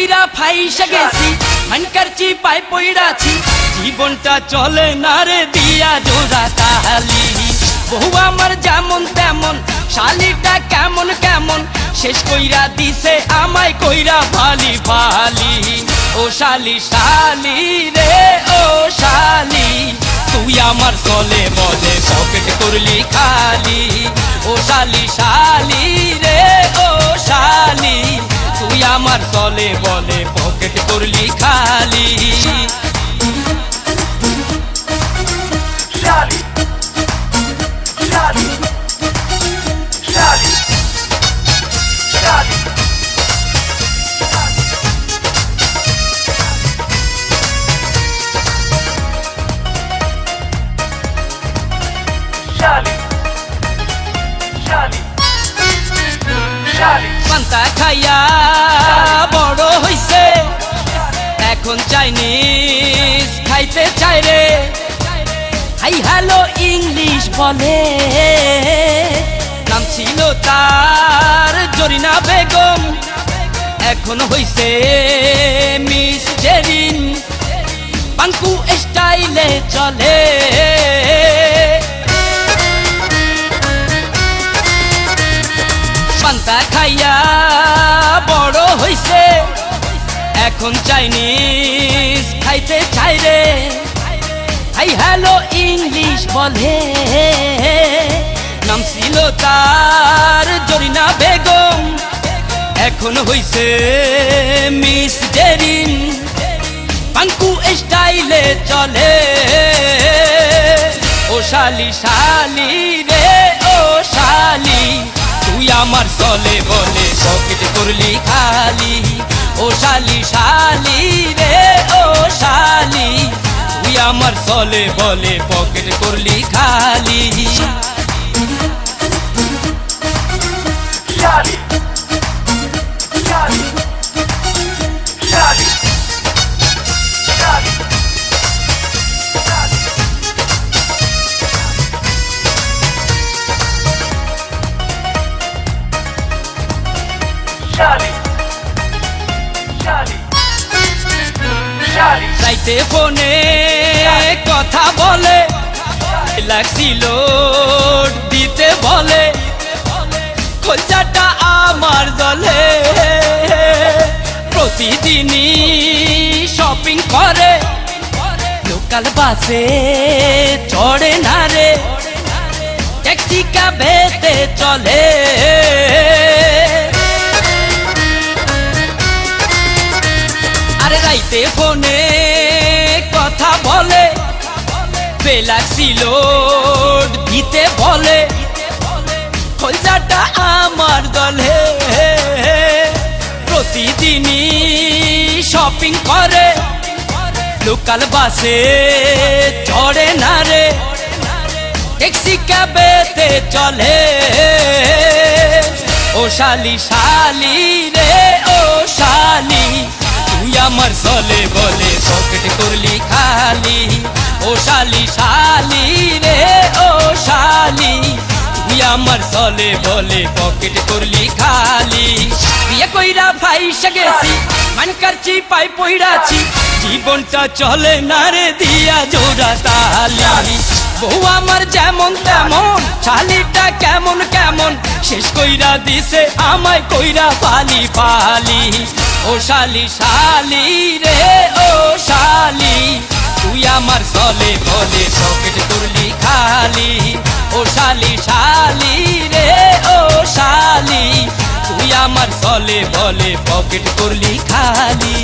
কইরা ফাইসা গেছি মানকার চিপায় পইড়াছি জীবনটা চলে না রে দিয়া জোড়া তাহালি বহু আমার যেমন তেমন শালিটা কেমন কেমন শেষ কইরা দিছে আমায় কইরা ফালি ফালি ও শালি শালি রে ও শালি তুই আমার চলে বলে পকেট করলি খালি ও শালি শালি রে ও শালি তুই আমার চলে বলে পকেট করলি খালি শালি শালি শালি শালি শালি শালি শালি পান্তা খাইয়া বড় হইছে এখন চাইনিজ খাইতে চাই রে হাই হ্যালো ইংলিশ বলে নাম ছিল তার জরিনা বেগম এখন হইছে মিস জেরিন পাঙ্কু স্টাইলে চলে পান্তা খাইয়া বড় হইছে এখন চাইনিজ খাইতে চাই রে হাই হ্যালো ইংলিশ বলে নাম ছিল তার জরিনা বেগম এখন হইছে মিস জেরিন পাঙ্কু স্টাইলে চলে ও শালি শালি রে ও শালি তুই আমার চলে বলে পকেট করলি খালি ও শালি শালি রে ও শালি তুই আমার চলে বলে পকেট করলি খালি শালি শালি শালি শালি শালি শালি শালি রাইতে ফোনে কথা বলে লাগছিল দিতে বলে খোঁজাটা আমার দলে প্রতিদিনই শপিং করে লোকাল বাসে চড়ে না রে ট্যাক্সি ক্যাবেতে চলে আরে রাইতে ফোনে কথা বলে বেলাক্সিল দিতে বলে খোঁজাটা আমার দলে প্রতিদিনই শপিং করে লোকাল বাসে চড়ে না রে ট্যাক্সি ক্যাবেতে চলে ও শালি শালি রে ও শালি তুই আমার চলে বলে পকেট করলি খালি ও শালি শালি রে ও শালি তুই আমার চলে বলে পকেট করলি খালি বিয়ে কইরা ফাইসা গেছি মানকার চিপায় পইড়াছি জীবনটা চলে না রে দিয়া জোড়া তালি বউ আমার যেমন তেমন শালিটা কেমন কেমন শেষ কইরা দিছে আমায় কইরা ফালি ফালি ও শালি শালি রে ও শালি তুই আমার চলে বলে পকেট করলি খালি ও শালি শালি রে ও শালি তুই আমার চলে বলে পকেট করলি খালি।